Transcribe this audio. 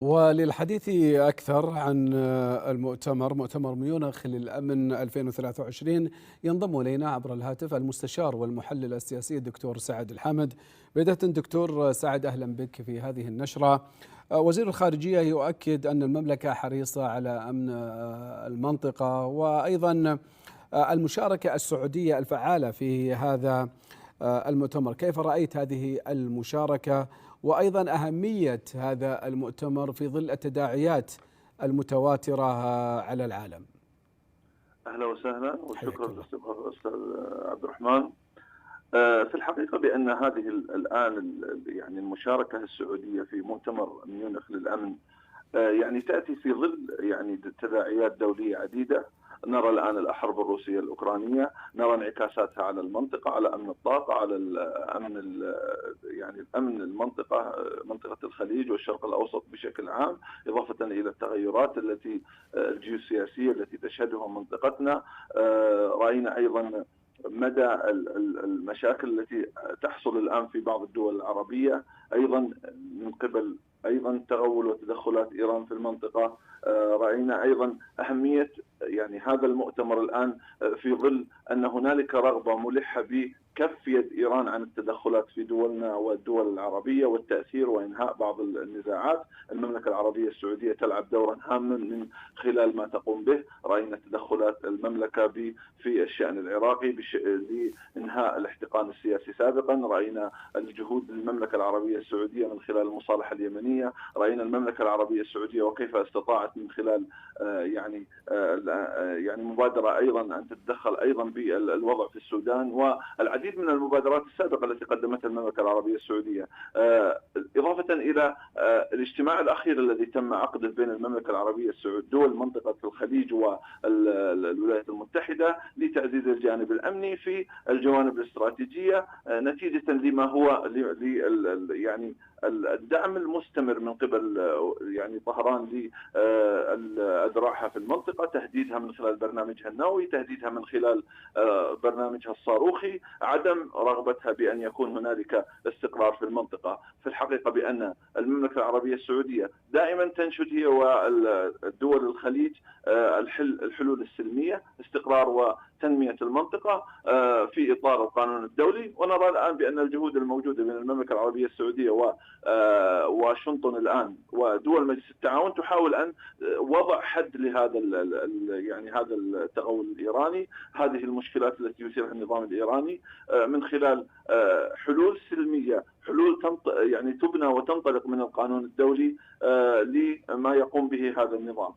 وللحديث أكثر عن مؤتمر ميونخ للأمن 2023 ينضم إلينا عبر الهاتف المستشار والمحلل السياسي الدكتور سعد الحامد. بداية دكتور سعد، أهلا بك في هذه النشرة. وزير الخارجية يؤكد أن المملكة حريصة على أمن المنطقة، وأيضا المشاركة السعودية الفعالة في هذا المؤتمر. كيف رأيت هذه المشاركة وأيضا أهمية هذا المؤتمر في ظل التداعيات المتواترة على العالم؟ أهلا وسهلا وشكرا لاستضافة الأستاذ عبد الرحمن. في الحقيقة بأن هذه الآن يعني المشاركة السعودية في مؤتمر ميونخ للأمن يعني تأتي في ظل يعني تداعيات دولية عديدة. نرى الآن الحرب الروسية الأوكرانية، نرى انعكاساتها على المنطقة، على أمن الطاقة، على يعني الأمن منطقة الخليج والشرق الأوسط بشكل عام، إضافة إلى التغيرات الجيوسياسية التي تشهدها منطقتنا. رأينا أيضا مدى المشاكل التي تحصل الآن في بعض الدول العربية، أيضا من قبل تغول وتدخلات إيران في المنطقة. رأينا أيضا أهمية يعني هذا المؤتمر الآن في ظل أن هنالك رغبة ملحة بكف يد إيران عن التدخلات في دولنا والدول العربية والتأثير وإنهاء بعض النزاعات. المملكة العربية السعودية تلعب دورا هاما من خلال ما تقوم به. رأينا تدخلات المملكة في الشأن العراقي لإنهاء الاحتقان السياسي سابقا. رأينا الجهود المملكة العربية السعودية من خلال المصالحة اليمنية. رأينا المملكة العربية السعودية وكيف استطاعت من خلال يعني مبادرة أيضا أن تتدخل أيضا بالوضع في السودان، والعديد من المبادرات السابقة التي قدمتها المملكة العربية السعودية، إضافة إلى الاجتماع الأخير الذي تم عقده بين المملكة العربية السعودية دول منطقة الخليج والولايات المتحدة لتعزيز الجانب الأمني في الجوانب الاستراتيجية، نتيجة لما هو يعني الدعم المستمر من قبل يعني طهران لأذرعها في المنطقة، تهديدها من خلال برنامجها النووي، تهديدها من خلال برنامجها الصاروخي، عدم رغبتها بأن يكون هنالك استقرار في المنطقة. في الحقيقة بأن المملكة العربية السعودية دائما تنشد هي والدول الخليج الحلول السلمية، استقرار وتنمية المنطقة في إطار القانون الدولي. ونرى الآن بأن الجهود الموجودة بين المملكة العربية السعودية وواشنطن الآن ودول مجلس التعاون تحاول أن وضع حد لهذا يعني هذا التغول الإيراني، هذه المشكلات التي يثيرها النظام الإيراني من خلال حلول سلمية، حلول يعني تبنى وتنطلق من القانون الدولي لما يقوم به هذا النظام.